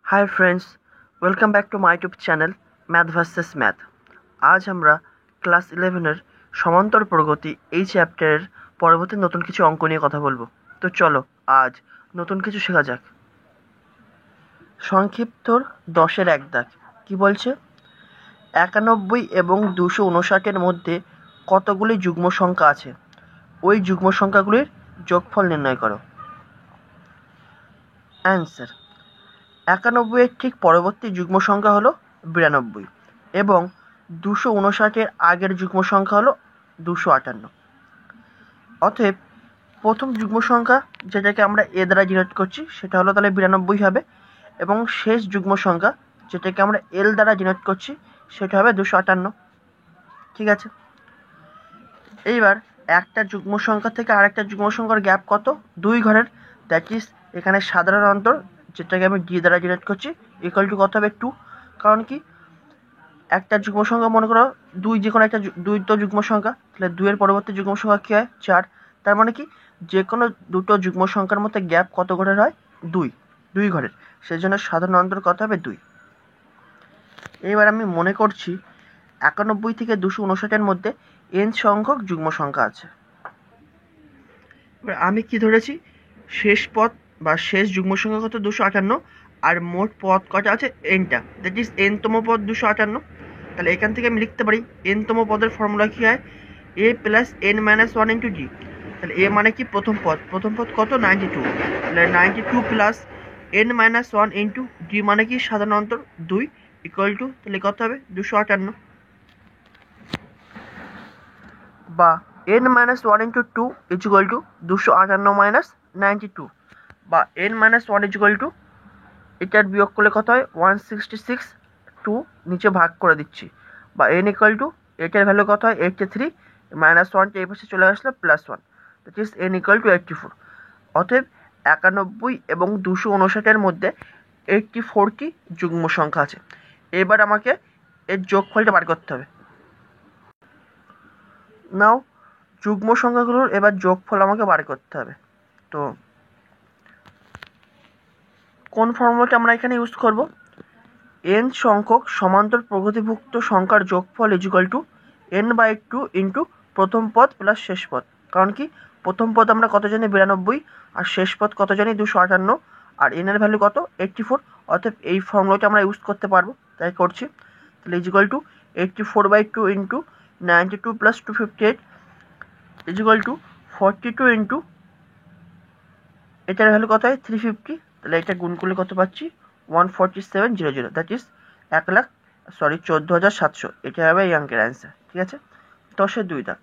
Hi friends, welcome back to my YouTube channel math versus math. আজ আমরা class 11-এর সমান্তর প্রগতি এই চ্যাপ্টারের পরবর্তী নতুন কিছু অঙ্ক নিয়ে কথা বলবো। তো চলো আজ নতুন কিছু শেখা যাক। সংক্ষিপ্তর 10-এর এক দাগ কি বলছে? 91 এবং 259-এর মধ্যে কতগুলি যুগ্ম সংখ্যা আছে? ওই যুগ্ম সংখ্যাগুলির যোগফল নির্ণয় করো। অ্যান্সার: 91-এর ঠিক পরবর্তী যুগ্ম সংখ্যা হলো 92 এবং 259-এর আগের যুগ্ম সংখ্যা হলো 258। অতএব প্রথম যুগ্ম সংখ্যা যেটাকে আমরা এ দ্বারা ডিনোট করছি সেটা হলো তাহলে 92 হবে, এবং শেষ যুগ্ম সংখ্যা যেটাকে আমরা এল দ্বারা ডিনোট করছি সেটা হবে 258। ঠিক আছে, এইবার একটা যুগ্ম সংখ্যা থেকে আরেকটা যুগ্ম সংখ্যার গ্যাপ কত? 2 ঘরের। দ্যাট ইজ এখানে সাধারণ অন্তর যেটাকে আমি ডি দ্বারা ডিনোট করছি ইকুয়াল টু কত হবে? 2। কারণ কি, একটা যুগ্ম সংখ্যা মনে করো 2, যে কোনো একটা 2 তো যুগ্ম সংখ্যা, তাহলে 2 এর পরবর্তী যুগ্ম সংখ্যা কী হয়? 4। তার মানে কি, যে কোনো দুটো যুগ্ম সংখ্যার মধ্যে গ্যাপ কত ঘরের হয়? 2 ঘরের। সেই জন্য সাধারণ অন্তর কত হবে? 2। এবার আমি মনে করছি 91 থেকে 259-এর মধ্যে n সংখ্যক যুগ্ম সংখ্যা আছে। এবার আমি কি ধরেছি? শেষ পদ বা শেষ যুগ্ম সংখ্যা কত? 258, আর মোট পদ কটা আছে? nটা, দ্যাট ইজ nতম পদ 258। তাহলে এখান থেকে আমি লিখতে পারি nতম পদের ফর্মুলা কি হয়? a plus n minus 1 into d. তাহলে a মানে কি? প্রথম পদ কত? 92। তাহলে 92 plus n minus 1 into d মানে কি? সাধারণ অন্তর 2 ইকুয়াল টু, তাহলে কত হবে? 258। বা n minus 1 into 2 is equal two 258 minus 92, বা n minus 1 is equal two, এটার বিয়োগ করলে কত হয়? 166। 2 নিচে ভাগ করে দিচ্ছি, বা n ইকুয়াল টু, এটার ভ্যালু কত হয়? 83, মাইনাস 1টা এই পাশে চলে আসলো, plus 1, that is n equal two 84। অতএব 91 এবং 259-এর মধ্যে 84 কি যুগ্ম সংখ্যা আছে। এবার আমাকে এর যোগফলটা বার করতে হবে। নাও যুগ্ম সংখ্যাগুলোর এবার যোগফল আমাকে বার করতে হবে। তো কোন ফর্মুলাটা আমরা এখানে ইউজ করব? n সংখ্যক সমান্তর প্রগতিভুক্ত সংখ্যার যোগফল is equal two n/2 into প্রথম পদ প্লাস শেষ পদ। কারণ কি, প্রথম পদ আমরা কত জানি? 92, আর শেষ পদ কত জানি? 258, আর n এর ভ্যালু কত? 84। অতএব এই ফর্মুলাটা আমরা ইউজ করতে পারবো, তাই করছি। তাহলে is equal two 84/2 into 92 plus 258 is equal two 42 into, এটার ভ্যালু কত হয়? 350। তাহলে এটা গুণ করলে কত পাচ্ছি? 14700, দ্যাট ইজ 14,700। এটা হবে এই অঙ্কের অ্যান্সার। ঠিক আছে, 10-এর 2 দাগ।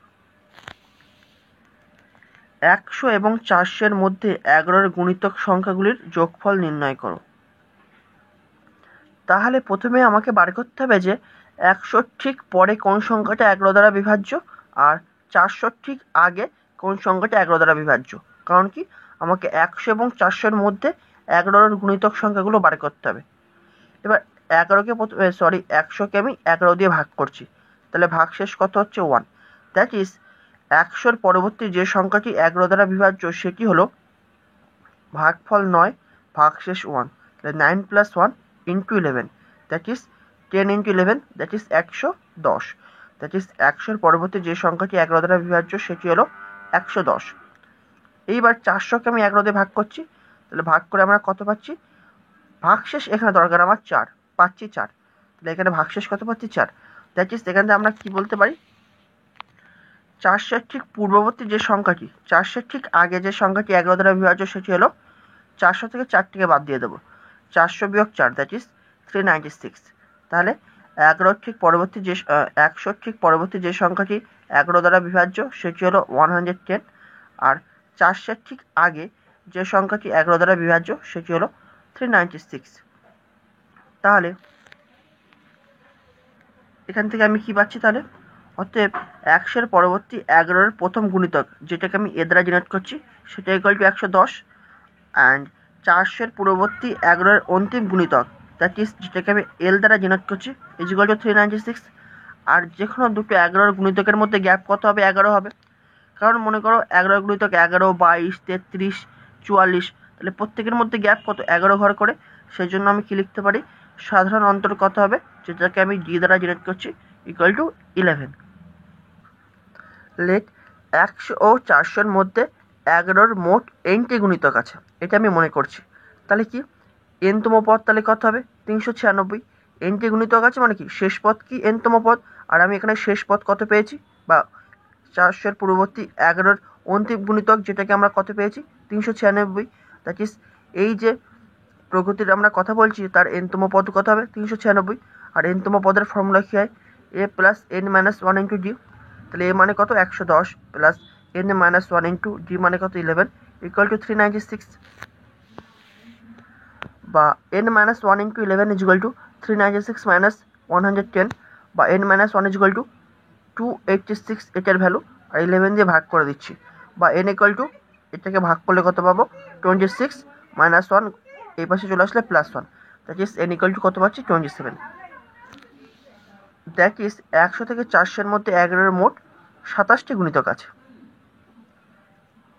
100 এবং 400-এর মধ্যে 11-এর গুণিতক সংখ্যাগুলির যোগফল নির্ণয় করো। তাহলে প্রথমে আমাকে বার করতে হবে যে 100 ঠিক পরে কোন সংখ্যাটা 11 দ্বারা বিভাজ্য, আর 400 ঠিক আগে কোন সংখ্যাটা 11 দ্বারা বিভাজ্য। কারণ কি, আমাকে 100 এবং 400-এর মধ্যে 11-এর গুণিতক সংখ্যাগুলো বার করতে হবে। এবার 100কে আমি 11 দিয়ে ভাগ করছি, তাহলে ভাগশেষ কত হচ্ছে? 1। দ্যাট ইজ 100-এর পরবর্তী যে সংখ্যাটি 11 দ্বারা বিভাজ্য সেটি হলো ভাগফল 9 ভাগশেষ 1। তাহলে 9 plus 1 into 11, that is 10 into 11, that is 110। That is 100-এর পরবর্তী যে সংখ্যাটি 11 দ্বারা বিভাজ্য সেটি হলো 110। এইবার 400-কে আমি 11 দিয়ে ভাগ করছি, তাহলে ভাগ করে আমরা কত পাচ্ছি? ভাগশেষ এখানে দরকার আমার 4, পাচ্ছি 4। তাহলে এখানে ভাগশেষ কত পাচ্ছি? 4। দ্যাট ইজ এখান থেকে আমরা কি বলতে পারি? 400-এর ঠিক পূর্ববর্তী যে সংখ্যাটি, 400-এর ঠিক আগে যে সংখ্যাটি 11 দ্বারা বিভাজ্য সেটি হলো 400 থেকে 4টিকে বাদ দিয়ে দেবো, 400 বিয়োগ 4, দ্যাট ইজ 396। তাহলে 100-এর ঠিক পরবর্তী যে সংখ্যাটি 11 দ্বারা বিভাজ্য সেটি হলো 110, আর 400-এর ঠিক আগে যে সংখ্যাটি 11 দ্বারা বিভাজ্য সেটি হলো 396। তাহলে এখান থেকে আমি কি পাচ্ছি? তাহলে অতএব 100-এর পরবর্তী 11-এর প্রথম গুণিতক যেটাকে আমি এ দ্বারা ডিনোট করছি সেটা ইকুয়াল টু 110, অ্যান্ড 400-এর পূর্ববর্তী 11-এর অন্তিম গুণিতক দ্যাট ইজ যেটাকে আমি এল দ্বারা ডিনোট করছি ইজ ইকুয়াল টু 396। আর যে কোনো দুটো 11-এর গুণিতকের মধ্যে গ্যাপ কত হবে? 11 হবে। কারণ মনে করো 11-এর গুণিতক 11, 22, 33, 44, তাহলে প্রত্যেকের মধ্যে গ্যাপ কত? 11 ঘর করে। সেই জন্য আমি কি লিখতে পারি, সাধারণ অন্তর কত হবে, যেটাকে আমি ডি দ্বারা জেনারেট করছি, ইকুয়াল টু 11। লেট 100 ও 400-এর মধ্যে 11-র মোট এনটি গুণিতক আছে, এটা আমি মনে করছি। তাহলে কি এনতম পদ তাহলে কত হবে, 396। এনটি গুণিতক আছে মানে কি শেষ পদ কি এনতম পদ, আর আমি এখানে শেষ পদ কত পেয়েছি, বা 400-এর পূর্ববর্তী 11-র অন্তিম গুণিতক যেটাকে আমরা কত পেয়েছি, 396। দ্যাট ইজ এই যে প্রগতির আমরা কথা বলছি তার এনতম পদ কত হবে, 396। আর এনতম পদের ফর্মুলা কি হয়, a plus n minus 1 into d. তাহলে এ মানে কত 110 plus n minus 1 into d মানে কত 11 ইকুয়াল টু 396, বা n minus 1 into 11 is equal to 396 minus 110, বা n minus 1 is equal to 286 এটার ভ্যালু, আর 11 দিয়ে ভাগ করে দিচ্ছি, বা এন ইকুয়াল টু এটাকে ভাগ করলে কত পাবো, 26 মাইনাস 1 এই পাশে চলে আসলে plus 1, that is an equal to কত পাচ্ছি 27। দ্যাট ইজ 100 থেকে 400-এর মধ্যে 11-এর মোট 27টি গুণিতক আছে।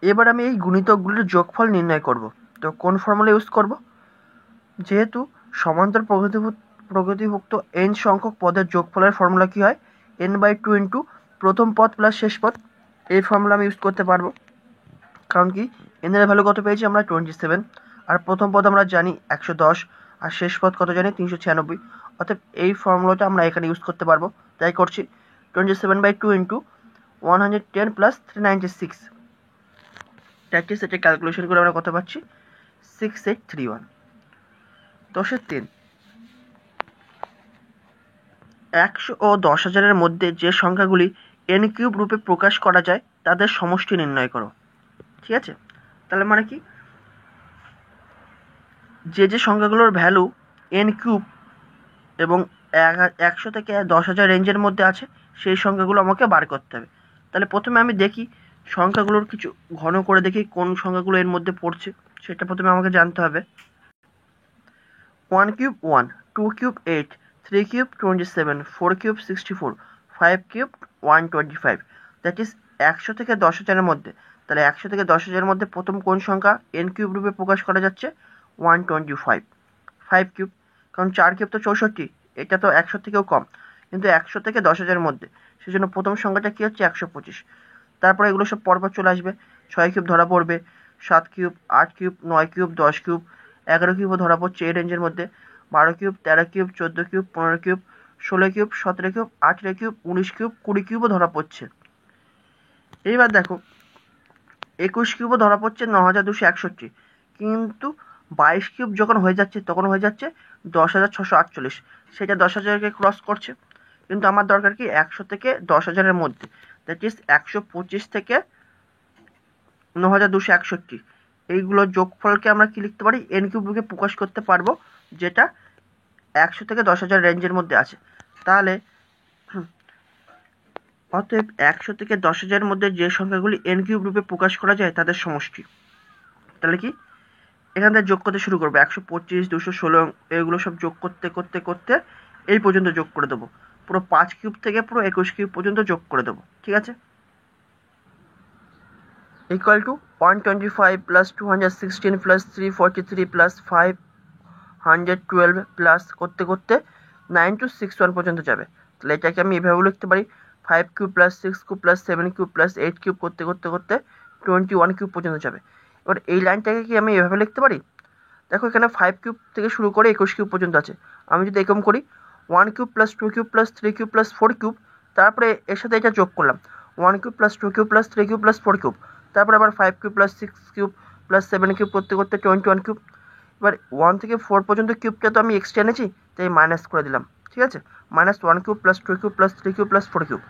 এবার আমি এই গুণিতকগুলির যোগফল নির্ণয় করব। তো কোন ফর্মুলা ইউজ করব, যেহেতু সমান্তর প্রগতিভুক্ত এন সংখ্যক পদের যোগফলের ফর্মুলা কি হয়, n/2 ইন্টু প্রথম পদ প্লাস শেষ পদ, এই ফর্মুলা আমি ইউজ করতে পারবো। কারণ কি এন এর ভ্যালু কত পেয়েছি আমরা 27, আর প্রথম পদ আমরা জানি 110, আর শেষ পদ কত জানি 396, অর্থাৎ এই ফর্মুলাটা আমরা এখানে ইউজ করতে পারবো। তাই করছি 27/2 ইন্টু 110 প্লাস 396, দ্যাট ইজ এটা ক্যালকুলেশন করে আমরা কত পাচ্ছি 6831। 10-এর 3, 100 ও 10,000-এর মধ্যে যে সংখ্যাগুলি n কিউব রূপে প্রকাশ করা যায় তাদের সমষ্টি নির্ণয় করো। ঠিক আছে, তাহলে মানে কি যে সংখ্যাগুলোর ভ্যালু n কিউব এবং 100 থেকে 10,000 রেঞ্জের মধ্যে আছে সেই সংখ্যাগুলো আমাকে বার করতে হবে। তাহলে প্রথমে আমি দেখি সংখ্যাগুলোর কিছু ঘন করে দেখি কোন সংখ্যাগুলো এর মধ্যে পড়ছে, সেটা প্রথমে আমাকে জানতে হবে। 1 cube 1, 2 cube 8, 3 cube 27, 4 cube 64, 5 cube 125, that is 100 থেকে 10,000-এর মধ্যে। তাহলে 100 থেকে 10,000-এর মধ্যে প্রথম কোন সংখ্যা n কিউব রূপে প্রকাশ করা যাচ্ছে, 125। 5 কিউব, কারণ 4 কিউব তো 64, এটা তো 100 থেকেও কম, কিন্তু 100 থেকে 10,000-এর মধ্যে, সেজন্য প্রথম সংখ্যাটা কি হচ্ছে 125। তারপরে এগুলো সব পরপর চলে আসবে, 6 কিউব ধরা পড়বে, 7 কিউব, 8 কিউব, 9 কিউব, 10 কিউব, 11 কিউবও ধরা পড়ছে এই রেঞ্জের মধ্যে, 12 cube, 13 cube, 14 cube, 15 cube, 16 cube, 17 cube, 18 cube, 19 cube, 20 কিউবও ধরা পড়ছে। এইবার দেখো 21 কিউবও ধরা পড়ছে 9,261, কিন্তু 22 কিউব যখন হয়ে যাচ্ছে তখন হয়ে যাচ্ছে 10,648, সেটা 10,000-কে ক্রস করছে। কিন্তু আমার দরকার কি 100 থেকে 10,000-এর মধ্যে, দ্যাট ইজ 125 থেকে 9,261, এইগুলোর যোগফলকে আমরা কি লিখতে পারি, n কিউব রূপে প্রকাশ করতে পারবো, যেটা 100 থেকে 10,000 রেঞ্জের মধ্যে আছে। তাহলে অতএব 100 থেকে 10,000-এর মধ্যে যে সংখ্যাগুলি n কিউব রূপে প্রকাশ করা যায় তাদের সমষ্টি। তাহলে কি এখান থেকে যোগ করতে শুরু করবো, 125, 216, এগুলো সব যোগ করতে করতে করতে এই পর্যন্ত যোগ করে দেবো, পুরো 5 কিউব থেকে পুরো 21 কিউব পর্যন্ত যোগ করে দেবো। ঠিক আছে, equal to 125 plus 216 plus 343 plus 512 plus করতে করতে 9261 পর্যন্ত যাবে। তাহলে এটাকে আমি এভাবে লিখতে পারি, 5 cube plus 6 cube plus 7 cube plus 8 cube করতে করতে করতে 21 কিউব পর্যন্ত যাবে। এবার এই লাইনটাকে কি আমি এভাবে লিখতে পারি, দেখো এখানে 5 কিউব থেকে শুরু করে 21 কিউব পর্যন্ত আছে, আমি যদি এরকম করি 1 cube plus 2 cube plus 3 cube plus 4 cube, তারপরে এর সাথে এটা যোগ করলাম 1 cube plus 2 cube plus 3 cube plus 4 cube, তারপরে আবার 5 cube plus 6 cube plus 7 cube করতে করতে 21 কিউব। এবার 1 থেকে 4 পর্যন্ত কিউবটা তো আমি এক্সট্রা এনেছি, তাই মাইনাস করে দিলাম। ঠিক আছে, -1 cube plus 2 cube plus 3 cube plus 4 cube.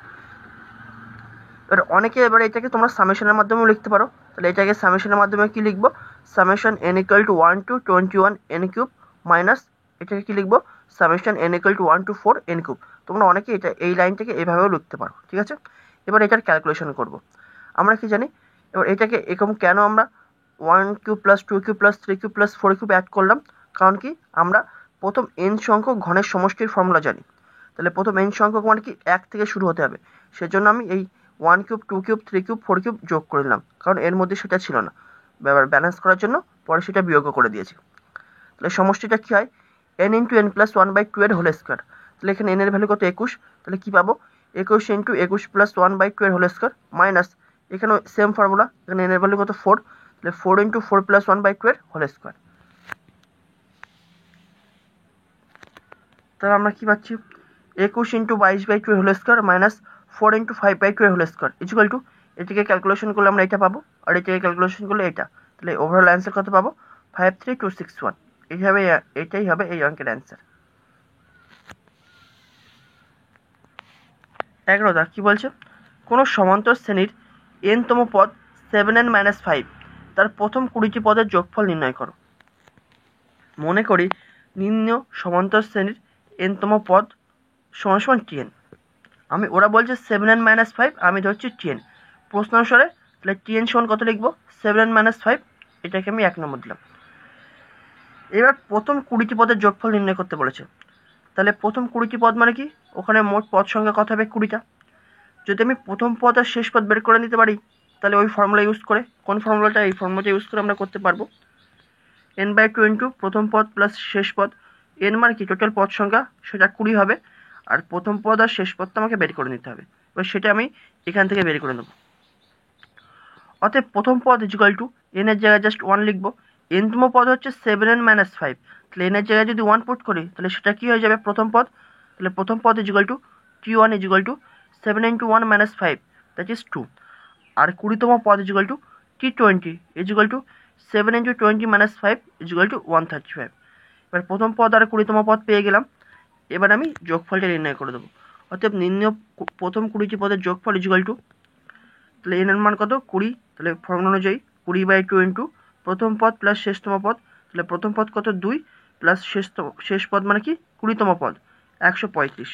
এবার অনেকে এবার এটাকে তোমরা সামেশনের মাধ্যমেও লিখতে পারো। তাহলে এটাকে সামেশনের মাধ্যমে কি লিখবো, summation n equal to 1 to 21 n cube minus এটাকে কি লিখবো, summation n equal to 1 to 4 n cube. তোমরা অনেকে এটা এই লাইনটাকে এভাবেও লিখতে পারো। ঠিক আছে, এবার এটার ক্যালকুলেশন করব। আমরা কি জানি, এবার এটাকে এরকম কেন আমরা 1 cube plus 2 cube plus 3 cube plus 4 cube add করলাম, কারণ কি আমরা প্রথম n সংখ্যক ঘনের সমষ্টির ফর্মুলা জানি। তাহলে প্রথম n সংখ্যক মানে কি 1 থেকে শুরু হতে হবে, সেজন্য আমি এই 1 কিউব 2 কিউব 3 কিউব 4 কিউব যোগ করে দিলাম, কারণ এর মধ্যে সেটা ছিল না, ব্যালেন্স করার জন্য পরে সেটা বিয়োগ করে দিয়েছি। তাহলে সমষ্টিটা কী হয় n ইন্টু n প্লাস 1/2 এর হোল স্কোয়ার। তাহলে এখানে n এর ভ্যালু কত 21, তাহলে কী পাবো 21 ইন্টু 21 প্লাস 1/2 এর হোল স্কোয়ার মাইনাস এখানেও সেম ফর্মুলা, এখানে n এর ভ্যালু কত 4, তাহলে 4 ইন্টু 4 প্লাস 1/2 এর হোল স্কোয়ার। তাহলে আমরা কী পাচ্ছি 21 ইন্টু 22/2 এর হোল স্কোয়ার মাইনাস 4 ইন্টু 5/2 এর হোল স্কোয়ার ইকুয়াল টু এটিকে ক্যালকুলেশন করলে আমরা এটা পাবো আর এটিকে ক্যালকুলেশন করলে এটা, তাহলে ওভারঅল অ্যান্সার কত পাবো 53261। এটাই হবে এই অঙ্কের অ্যান্সার। 11 কি বলছে, কোনো সমান্তর শ্রেণীর n-তম পদ 7n-5 তার প্রথম 20টি পদের যোগফল নির্ণয় করো। মনে করি নিম্ন সমান্তর শ্রেণীর n-তম পদ সমান tn। ওরা বলছে 7n-5, আমি ধরছি tn। প্রশ্ন অনুসারে তাহলে tn সমান কত লিখবো 7n-5, এটাকে আমি 1 নম্বর দিলাম। এবার প্রথম 20টি পদের যোগফল নির্ণয় করতে বলেছে। তাহলে প্রথম 20টি পদ মানে কি, ওখানে মোট পদ সংখ্যা কত হবে 20টা। যদি আমি প্রথম পদ আর শেষ পদ বের করে নিতে পারি তাহলে ওই ফর্মুলা ইউজ করে, কোন ফর্মুলাটা, এই ফর্মুলাটা ইউজ করে আমরা করতে পারবো n/2 ইন্টু প্রথম পদ প্লাস শেষ পদ। n মানে কি টোটাল পদ সংখ্যা, সেটা 20 হবে, আর প্রথম পদ আর শেষ পদটা আমাকে বের করে নিতে হবে। এবার সেটা আমি এখান থেকে বের করে নেব। অতএব প্রথম পদ ইকুয়াল টু n এর জায়গায় জাস্ট 1 লিখবো। n-তম পদ হচ্ছে 7n-5, তাহলে n এর জায়গায় যদি 1 পুট করি তাহলে সেটা কি হয়ে যাবে প্রথম পদ। তাহলে প্রথম পদ equal two t1 equal to 7 into 1 minus 5, that is 2। আর 20তম পদ equal two t20 equal to 7 into 20 minus 5 equal to 135। এবার প্রথম পদ আর 20তম পদ পেয়ে গেলাম। এবার আমি যোগফলটা নির্ণয় করে দেবো। অতএব প্রথম 20টি পদের যোগফল ইকুয়াল টু, তাহলে n এর মান কত 20, তাহলে ফর্মুলা অনুযায়ী 20/2 ইন্টু প্রথম পদ প্লাস শেষতম পদ, তাহলে প্রথম পদ কত 2 প্লাস শেষ পদ মানে কি 20তম পদ 135,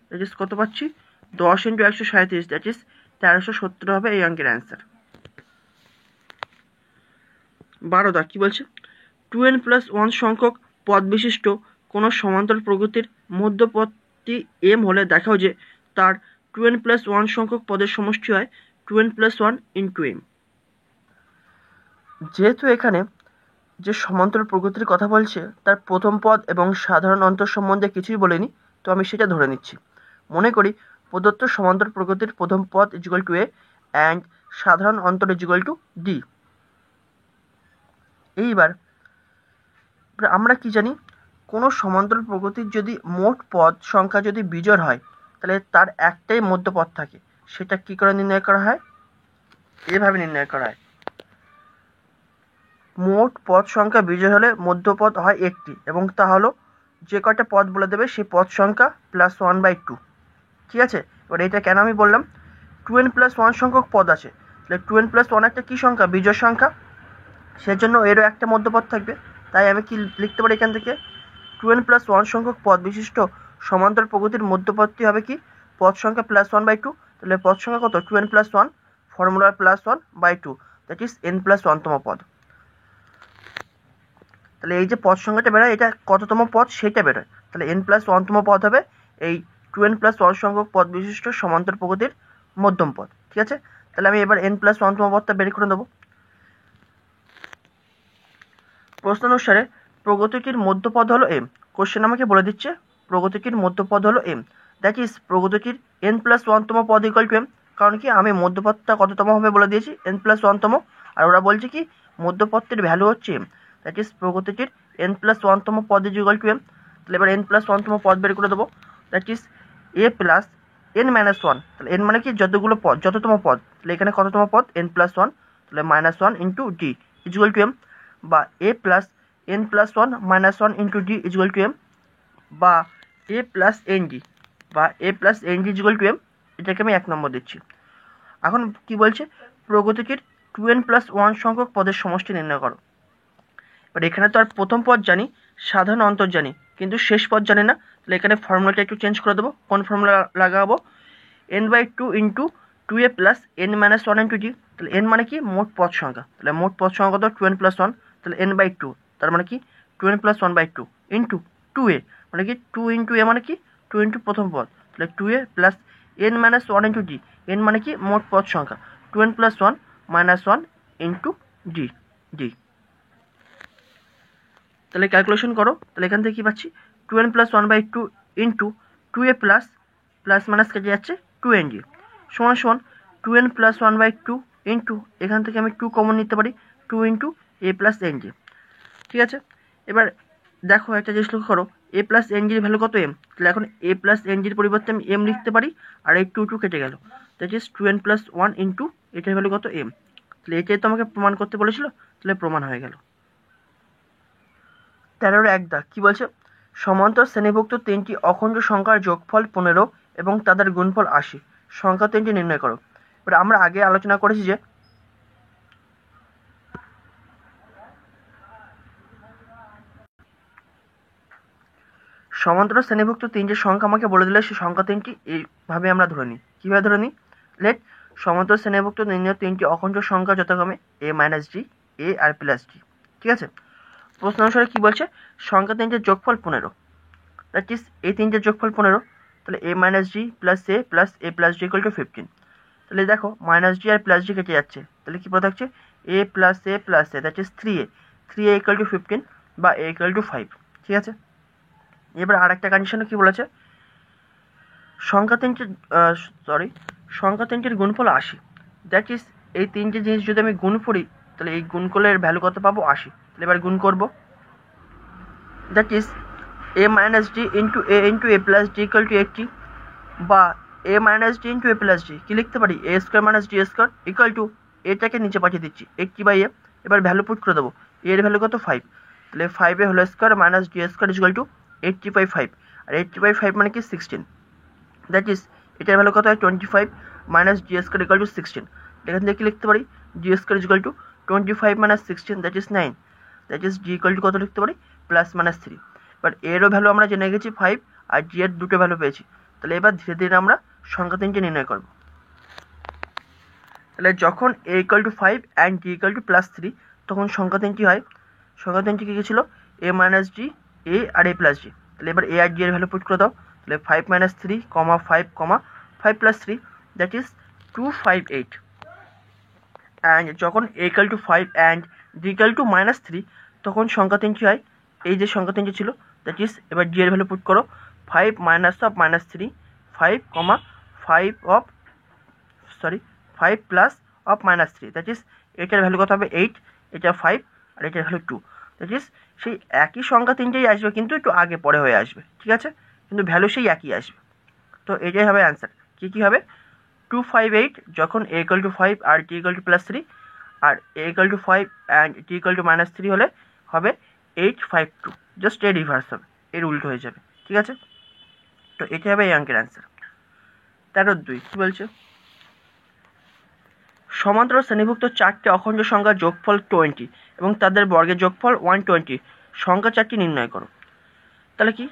দ্যাট ইজ কত পাচ্ছি 10 ইন্টু 137, দ্যাট ইজ 1370 হবে এই অঙ্কের অ্যান্সার। 12 কি বলছে, 2n প্লাস 1 সংখ্যক পদ বিশিষ্ট কোনো সমান্তর প্রকৃতির মধ্যপদটি m হলে দেখাও যে তার 2n প্লাস 1 সংখ্যক পদের সমষ্টি হয় 2n প্লাস 1 ইন্টু m। যেহেতু এখানে যে সমান্তর প্রকৃতির কথা বলছে তার প্রথম পদ এবং সাধারণ অন্তর সম্বন্ধে কিছুই বলেনি, তো আমি সেটা ধরে নিচ্ছি। মনে করি প্রদত্ত সমান্তর প্রকৃতির প্রথম পদ ইকুয়াল টু a অ্যান্ড সাধারণ অন্তর ইকুয়াল টু d। এইবার আমরা কি জানি, কোনো সমান্তর প্রকৃতির যদি মোট পদ সংখ্যা যদি বিজোড় হয় তাহলে তার একটাই মধ্যপদ থাকে। সেটা কি করে নির্ণয় করা হয়, এভাবে নির্ণয় করা হয়। মোট পদ সংখ্যা বিজোড় হলে মধ্যপদ হয় একটি, এবং তা হলো যে কয়টা পদ বলে দেবে সেই পদ সংখ্যা প্লাস 1/2। ঠিক আছে, এবার এটা কেন আমি বললাম, 2n প্লাস 1 সংখ্যক পদ আছে, তাহলে 2n প্লাস 1 একটা কী সংখ্যা, বিজোড় সংখ্যা, সেজন্য এরও একটা মধ্যপদ থাকবে। তাই আমি কি লিখতে পারি এখান থেকে 2n প্লাস 1 সংখ্যক পদ বিশিষ্ট সমান্তর প্রকৃতির মধ্যপদটি হবে কি পদ সংখ্যা প্লাস 1/2। তাহলে পদ সংখ্যা কত 2n প্লাস 1, ফর্মুলার plus 1/2, that is n plus 1তম পদ। তাহলে এই যে পদ সংখ্যাটা বেরোয় এটা কততম পদ সেটা বেরোয়, তাহলে n প্লাস 1তম পদ হবে এই 2n প্লাস 1 সংখ্যক পদ বিশিষ্ট সমান্তর প্রকৃতির মধ্যম পদ। ঠিক আছে, তাহলে আমি এবার n প্লাস 1তম পদটা বের করে দেবো। প্রশ্ন অনুসারে প্রগতিটির মধ্যপদ হলো m। কোশ্চেন আমাকে বলে দিচ্ছে প্রগতিটির মধ্যপদ হলো m, দ্যাট ইজ প্রগতিটির n প্লাস 1তম পদ ইকুয়াল টু m। কারণ কি আমি মধ্যপদটা কততম হবে বলে দিয়েছি n প্লাস 1তম, আর ওরা বলছে কি মধ্যপদটির ভ্যালু হচ্ছে m, দ্যাট ইজ প্রগতিটির n প্লাস 1তম পদ ইকুয়াল টু m। তাহলে এবার n প্লাস 1তম পদ বের করে দেবো, that is a plus n minus 1। তাহলে n মানে কি যতগুলো পদ, যততম পদ, তাহলে এখানে কততম পদ n প্লাস 1, তাহলে minus 1 into d equal to m, বা a plus n plus 1 minus 1 into d equal to m, বা a প্লাস nd, বা a plus nd equal to m। এটাকে আমি 1 নম্বর দিচ্ছি। এখন কি বলছে, প্রগতিটির 2n প্লাস 1 সংখ্যক পদের সমষ্টি নির্ণয় করো। এবার এখানে তো আর প্রথম পদ জানি, সাধারণ অন্তর জানি, কিন্তু শেষ পদ জানি না। তাহলে এখানে ফর্মুলাটা একটু চেঞ্জ করে দেবো। কোন ফর্মুলা লাগাবো, n/2 into 2a plus n minus 1 into d। তাহলে n মানে কি মোট পদ সংখ্যা, তাহলে মোট পদ সংখ্যা কত 2n প্লাস 1, তাহলে n/2, তার মানে কি 2n প্লাস 1/2 ইন্টু 2a মানে কি 2 ইন্টু a মানে কি 2 ইন্টু প্রথম পদ, তাহলে 2a plus n minus 1 into d। n মানে কি মোট পদ সংখ্যা 2n plus 1 minus 1 into d। তাহলে ক্যালকুলেশন করো, তাহলে এখান থেকে কী পাচ্ছি 2n + 1/2 into 2a plus minus কেটে যাচ্ছে 2ng সমান 2n + 1/2 ইন্টু এখান থেকে আমি 2 কমন নিতে পারি 2 ইন্টু a প্লাস ng। ঠিক আছে, এবার দেখো একটা জিনিস লক্ষ্য করো, a প্লাস ng ভ্যালু কত m, তাহলে এখন a প্লাস ng পরিবর্তে আমি m লিখতে পারি, আর এই 2 কেটে গেল, দ্যাট ইজ 2n + 1 ইন্টু এটার ভ্যালু কত m। তাহলে এটাই তো আমাকে প্রমাণ করতে বলেছিল, তাহলে প্রমাণ হয়ে গেল। 13 দাগ কী বলছে, সমান্তর শ্রেণীভুক্ত 3টি অখণ্ড সংখ্যার যোগফল 15 এবং তাদের গুণফল 80, সংখ্যা 3টি নির্ণয় করো। এবার আমরা আগে আলোচনা করেছি যে সমান্তর শ্রেণীভুক্ত 3টি সংখ্যা আমাকে বলে দিলে সেই সংখ্যা 3টি এইভাবে আমরা ধরে নিই। কীভাবে ধরে নিই, লেট সমান্তর শ্রেণীভুক্ত নির্ণয় 3টি অখণ্ড সংখ্যা যথাক্রমে a - d, a আর প্লাস d। ঠিক আছে, প্রশ্ন অনুসারে কী বলছে, সংখ্যা 3টির যোগফল 15, দ্যাট ইজ এই 3টির যোগফল 15, তাহলে a - d plus a plus a plus d = 15। তাহলে দেখো মাইনাস ডি আর প্লাস ডি কেটে যাচ্ছে, তাহলে কী পড়ে থাকছে a plus a plus a, that is 3a = 15 বা a = 5। ঠিক আছে, এবার আর একটা কন্ডিশনে কী বলেছে, সংখ্যা 3টির গুণফল 80, দ্যাট ইজ এই 3টি জিনিস যদি আমি গুণ করি তাহলে এই গুণফলের ভ্যালু কত পাবো 80। তাহলে এবার গুণ করব, that is a - d into a into a plus d = 80, বা a - d into a plus d কী লিখতে পারি a² - d² = এটাকে নিচে পাঠিয়ে দিচ্ছি 80/a। এবার ভ্যালু পুট করে দেবো, এর ভ্যালু কত 5, তাহলে 5a² - d² = 80/5, আর 80/5 মানে কি 16, দ্যাট ইজ এটার ভ্যালু কত হয় 25 - d² = 16। এখান থেকে কী লিখতে পারি d² = 25 - 16, that is 9, that is d = কত লিখতে পারি +-3। এবার এরও ভ্যালু আমরা জেনে গেছি 5, আর d এর দুটো ভ্যালু পেয়েছি। তাহলে এবার ধীরে ধীরে আমরা সংখ্যা 3টি নির্ণয় করব। তাহলে যখন a = 5 অ্যান্ড d = +3 তখন সংখ্যা 3টি হয়, সংখ্যা 3টি কী ছিল a - d, a আর a প্লাস d। তাহলে এবার a আর d এর ভ্যালু পুট করে দাও, তাহলে 5 - 3, 5, 5 + 3, দ্যাট ইজ 258। অ্যান্ড যখন a = 5 অ্যান্ড d = -3 তখন সংখ্যা 3টি হয়, এই যে সংখ্যা 3টি ছিল, দ্যাট ইজ এবার d এর ভ্যালু পুট করো 5 - -3, 5, 5 প্লাস অফ -3, দ্যাট ইজ এটার ভ্যালু কত হবে 8, এটা 5 আর এটার ভ্যালু 2, দ্যাট ইজ সেই একই সংখ্যা 3টেই আসবে কিন্তু একটু আগে পরে হয়ে আসবে। ঠিক আছে, কিন্তু ভ্যালু সেই একই আসবে। তো এটাই হবে অ্যান্সার। কী হবে 258 যখন a = 5 আর d = +3, আর a = 5 অ্যান্ড d = -3 হলে হবে 852, জাস্ট এর রিভার্স হবে, এর উল্টো হয়ে যাবে। ঠিক আছে, তো এটাই হবে এই অঙ্কের অ্যান্সার। 13-2 কী বলছে, সমান্তরাল শ্রেণীভুক্ত 4টি অখণ্ড সংখ্যার যোগফল 20 এবং তাদের বর্গের যোগফল 120, সংখ্যা 4টি নির্ণয় করো। তাহলে কি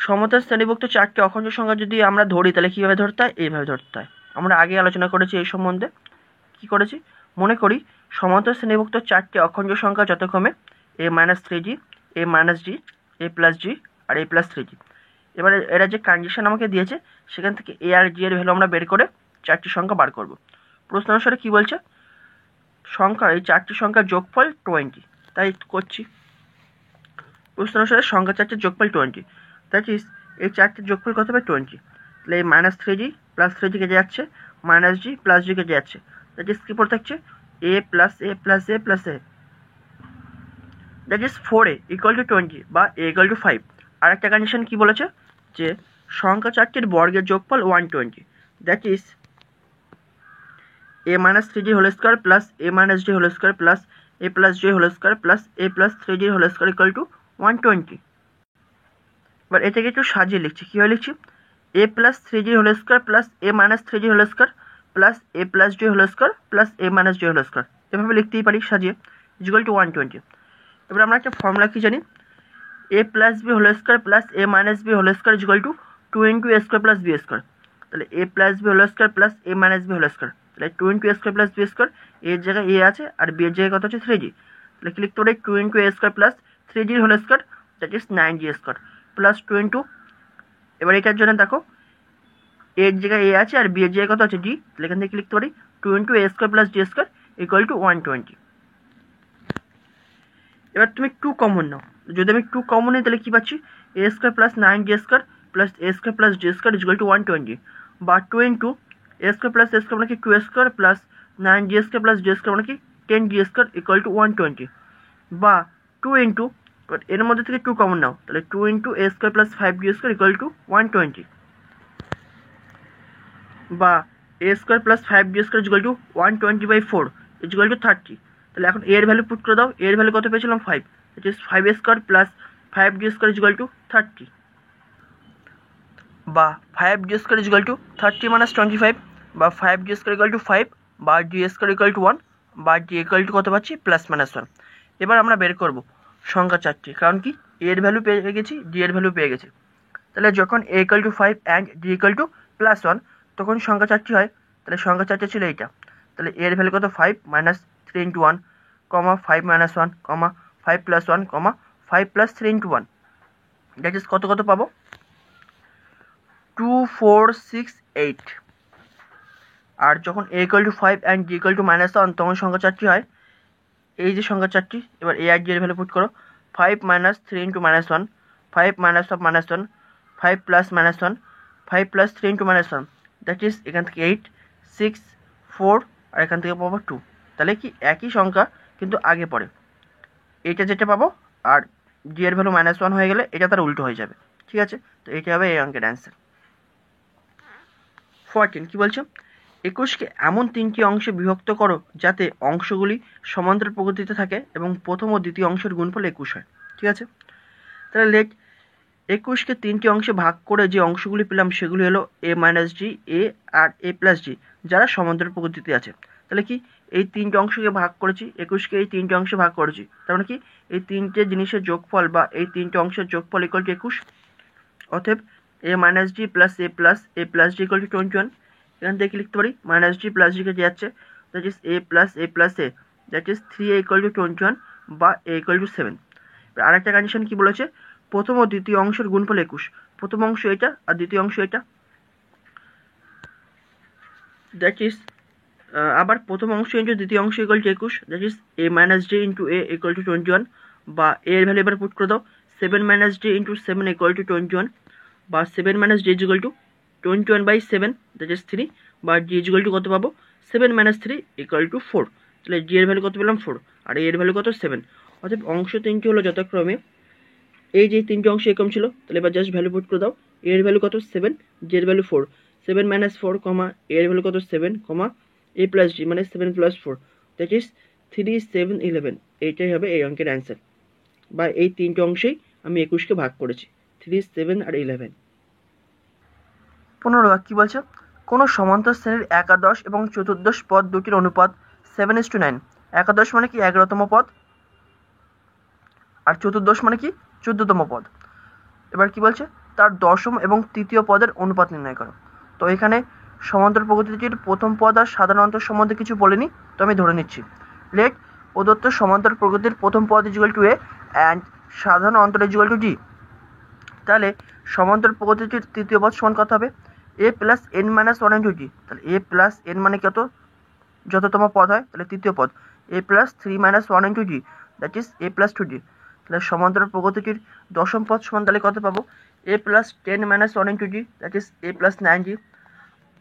সমান্তরাল শ্রেণীভুক্ত 4টি অখণ্ড সংখ্যা যদি আমরা ধরি তাহলে কীভাবে ধরতে হয়, এইভাবে ধরতে হয়। আমরা আগে আলোচনা করেছি এই সম্বন্ধে। কী করেছি মনে করি, সমান্তরাল শ্রেণীভুক্ত 4টি অখণ্ড সংখ্যা যথাক্রমে a - 3g, a - d, a plus g আর a প্লাস 3g। এবারে এরা যে কন্ডিশন আমাকে দিয়েছে সেখান থেকে a আর g এর ভ্যালু আমরা বের করে 4টি সংখ্যা বার করব। প্রশ্ন অনুসারে কী বলছে, এই 4টি সংখ্যার যোগফল 20, তাই করছি। প্রশ্ন অনুসারে সংখ্যা 4টির যোগফল 20, দ্যাট ইজ এই 4টির যোগফল কত হবে 20। তাহলে এই -3g প্লাস 3g কেটে যাচ্ছে, -g প্লাস g কেটে যাচ্ছে, দ্যাট ইজ কী পড়ে থাকছে a plus a plus a plus a, that is 4a = 20 বা a = 5। আর একটা কন্ডিশন কী বলেছে যে সংখ্যা 4টির বর্গের যোগফল 120, that is a - 3g² plus a - d² plus a plus j² plus a plus 3g² = 120। এবার এটাকে একটু সাজিয়ে লিখছি, কীভাবে লিখছি a plus 3g² plus a - 3g² plus a plus j² plus a - j², এভাবে লিখতেই পারি সাজিয়ে, = 120। এবার আমরা একটা ফর্মুলা কি জানি, a plus b² plus a - b² = 2 × a² plus b²। তাহলে a plus b² plus a - b², তাহলে 2 × a² প্লাস b², এর জায়গায় a আছে আর b এর জায়গায় কত আছে 3g, তাহলে কি লিখতে পারি 2 × a² plus 3g², that is 9g² plus 2 × এবার এটার জন্য দেখো এর জায়গায় a আছে আর b এর জায়গায় কত আছে d, তাহলে এখান থেকে লিখতে পারি 2 × a² প্লাস d² = 120। এবার তুমি 2 কমন নাও, যদি আমি 2 কমন নিই তাহলে কী পাচ্ছি, a square plus 9 d square plus a square plus d square equal to 120, বা 2 into a square plus a square মানে কি 2 square plus 9 d square plus d square মানে কি 10 ডি স্কোয়ার ইকুয়াল টু 120, বা 2 ইন্টু, এর মধ্যে থেকে 2 common নাও, তাহলে 2 into a square plus 5 d square equal to 120, বা a square plus 5 d square equal to 120/4 equal to 30। তাহলে এখন এর ভ্যালু পুট করে দাও, এর ভ্যালু কত পেয়েছিলাম 5, it is 5 square plus 5 d square equal to 30, বা 5 d square equal to 30 minus 25, বা 5 ডি স্কোয়ার ইকুয়াল টু 5, বা ডি স্কোয়ার ইকুয়াল টু 1, বা ডি ইকুয়াল টু কত পাচ্ছি প্লাস মাইনাস 1। এবার আমরা বের করব সংখ্যা চারটি, কারণ কি এর ভ্যালু পেয়ে গেছি, ডি এর ভ্যালু পেয়ে গেছি। তাহলে যখন a equal to 5 and d equal to plus 1 তখন সংখ্যা চারটি হয়। তাহলে সংখ্যা চারটি ছিল এইটা, তাহলে এর ভ্যালু কত 5 minus 3 into 1, 5 minus 1, 5 plus 1, 5 plus 3 into 1, that is কত কত পাবো 2, 4, 6, 8। আর যখন a equal to 5 and d equal to minus 1 তখন সংখ্যা চারটি হয়, এই যে সংখ্যা চারটি। এবার এ আর ডি এর ভ্যালু পুট করো, 5 minus 3 into minus 1, 5 minus of minus 1, 5 plus minus 1, 5 plus 3 into minus 1, that is এখান থেকে 8, 6, 4, আর এখান থেকে পাবো 2। তাহলে কি একই সংখ্যা কিন্তু আগে পড়ে, এইটা যেটা পাবো আর ডি এর ভ্যালু -1 হয়ে গেলে এটা তার উল্টো হয়ে যাবে। ঠিক আছে, তো এটা হবে এই অঙ্কের অ্যান্সার। 14 কি বলছো, 21কে এমন 3টি অংশে বিভক্ত করো যাতে অংশগুলি সমান্তরাল প্রকৃতিতে থাকে এবং প্রথম ও দ্বিতীয় অংশের গুণফল 21 হয়। ঠিক আছে, তাহলে লেট 21কে 3টি অংশে ভাগ করে যে অংশগুলি পেলাম সেগুলি হলো এ মাইনাস জি, এ আর এ প্লাস জি, যারা সমান্তরাল প্রকৃতিতে আছে। তাহলে কি এই 3টে অংশকে ভাগ করেছি, 21কে এই 3টে অংশে ভাগ করেছি, তার মানে কি এই 3টে জিনিসের যোগফল বা এই 3টে অংশের যোগফল ইকুয়াল টু 21। অতএব a minus g plus a plus g equal to 21। এখান থেকে লিখতে পারি মাইনাস জি প্লাস জি কে যাচ্ছে, that is a plus A, that is 3a equal to 21 বা এ ইকুয়াল টু 7। আরেকটা কন্ডিশন কি বলেছে, প্রথম ও দ্বিতীয় অংশের গুণফল 21, প্রথম অংশ এটা আর দ্বিতীয় অংশ এটা, দ্যাট ইজ আবার প্রথম অংশ ইন্টু দ্বিতীয় অংশ equal to 21, that is A minus J into A equal to 21, বা এর ভ্যালু এবার পুট করে দাও 7 minus J into 7 equal to 21, বা 7 minus J equal to 21/7, that is 3, বা ডি ইকুয়াল টু কত পাবো 7 মাইনাস 3 ইকুয়াল টু 4। তাহলে ডি এর ভ্যালু কত পেলাম 4 আর এর ভ্যালু কত 7। অর্থাৎ অংশ তিনটি হলো যথাক্রমে এই যে 3টে অংশ এরকম ছিল। তাহলে এবার জাস্ট ভ্যালু পুট করে দাও, এর ভ্যালু কত 7, জি এর ভ্যালু 4, 7 মাইনাস 4, এর ভ্যালু কত 7, এ প্লাস জি মানে 7 প্লাস 4, দ্যাট ইজ 3, 7, 11। এইটাই হবে এই অঙ্কের অ্যান্সার, বা এই 3টে অংশেই আমি 21কে ভাগ করেছি 3, 7 আর 11। 15 কি বলছে, কোনো সমান্তর শ্রেণীর একাদশ এবং চতুর্দশ পদ দুটির অনুপাত 7:9। একাদশ মানে কি 11তম পদ, আর চতুর্দশ মানে কি 14তম পদ। এবার কি বলছে, তার দশম এবং তৃতীয় পদের অনুপাত নির্ণয় করো। তো এখানে সমান্তরাল প্রকৃতির প্রথম পদ আর সাধারণ অন্তর সম্বন্ধে কিছু বলিনি, তো আমি ধরে নিচ্ছি। লেট প্রদত্ত সমান্তরাল প্রকৃতির প্রথম পদ ইকুয়াল টু এ অ্যান্ড সাধারণ অন্তর ইকুয়াল টু জি। তাহলে সমান্তরাল প্রকৃতির তৃতীয় পদ সমান কত হবে, এ প্লাস এন মাইনাস 1 ইন্টু জি। তাহলে এ প্লাস এন মানে কত, যততম পদ হয়, তাহলে তৃতীয় পদ a plus 3 minus 1 into g, that is a plus 2জি। তাহলে সমান্তরাল প্রকৃতির দশম পদ সমান তাহলে কত পাবো, a plus 10 minus 1 into g, that is a plus 9জি।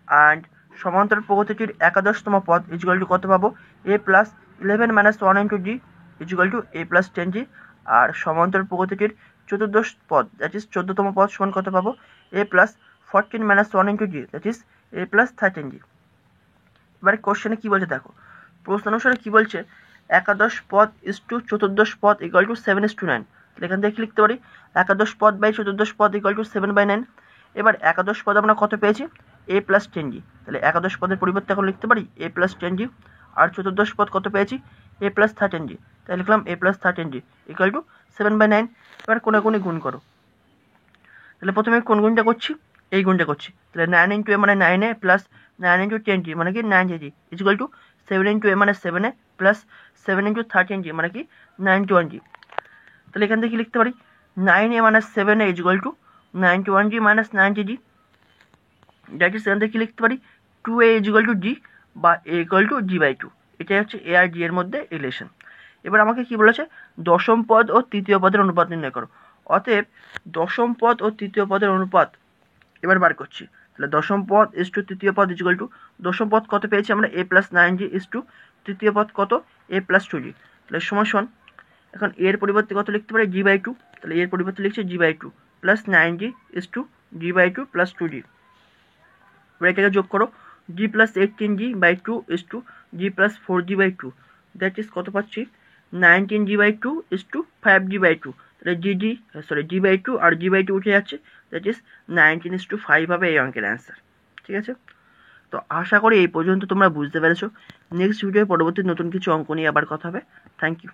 অ্যান্ড সমান্তরাল প্রকৃতির একাদশতম পদ ইকুয়াল টু কত পাবো, a plus 11 minus 1 into g equal to a plus 10জি। আর সমান্তরাল প্রকৃতির চতুর্দশ পদ দ্যাট ইজ 14তম পদ সমান কত পাবো, a plus 14 minus 1 into g, that is a plus 13জি। এবারে কোশ্চেনে কি বলছে দেখো, প্রশ্ন অনুসারে কি বলছে, একাদশ পদ ইস টু চতুর্দশ পদ ইকুয়াল টু 7:9। তাহলে এখান থেকে লিখতে পারি একাদশ পদ বাই চতুর্দশ পদ ইকুয়াল টু 7/9। এবার একাদশ পদ আমরা কত পেয়েছি, এ প্লাস 10জি। তাহলে একাদশ পদের পরিবর্তে এখন লিখতে পারি এ প্লাস 10জি। আর চতুর্দশ পদ কত পেয়েছি, এ প্লাস 13জি। তাই লিখলাম এ প্লাস 13জি ইকুয়াল টু 7/9। এবার কোনাকুনি গুণ করো। তাহলে প্রথমে কোন গুণটা করছি, এই গুণটা করছি। তাহলে 9 ইন্টু এ মানে 9a প্লাস 9 ইন্টু 10জি মানে কি 9জি ইকুয়াল টু 7 ইন্টু এ মানে 7a প্লাস 7 ইন্টু 13জি মানে কি 91জি। তাহলে এখান থেকে লিখতে পারি 9a minus 7a equal to 91জি মাইনাস 90জি, দ্যাট ইজ এখান থেকে লিখতে পারি 2a ইকুয়াল টু জি বা a equal to G by 2। এটাই হচ্ছে এ আর জি এর মধ্যে রিলেশন। এবার আমাকে কি বলেছে, দশম পদ ও তৃতীয় পদের অনুপাত নির্ণয় করো। অতএব দশম পদ ও তৃতীয় পদের অনুপাত এবার বার করছি। তাহলে দশম পদ ইস টু তৃতীয় পদ ইজিক্যাল টু, দশম পদ কত পেয়েছি আমরা, a plus 9g is to তৃতীয় পদ কত, a প্লাস 2g। তাহলে সমান এখন এর পরিবর্তে কত লিখতে পারি, g/2। তাহলে এর পরিবর্তে লিখছি g/2 plus 9g is to g/2 plus 2g। এবার এটাকে যোগ করো, g plus 18g/2 is to g plus 4g/2, that is কত পাচ্ছি, 19g/2 ইস টু 5g/2। তাহলে g/2 আর g/2 উঠে যাচ্ছে, দ্যাট ইজ 19:5 হবে এই অঙ্কের অ্যান্সার। ঠিক আছে, তো আশা করি এই পর্যন্ত তোমরা বুঝতে পেরেছো। নেক্সট ভিডিওর পরবর্তী নতুন কিছু অঙ্ক নিয়ে আবার কথা হবে। Thank you.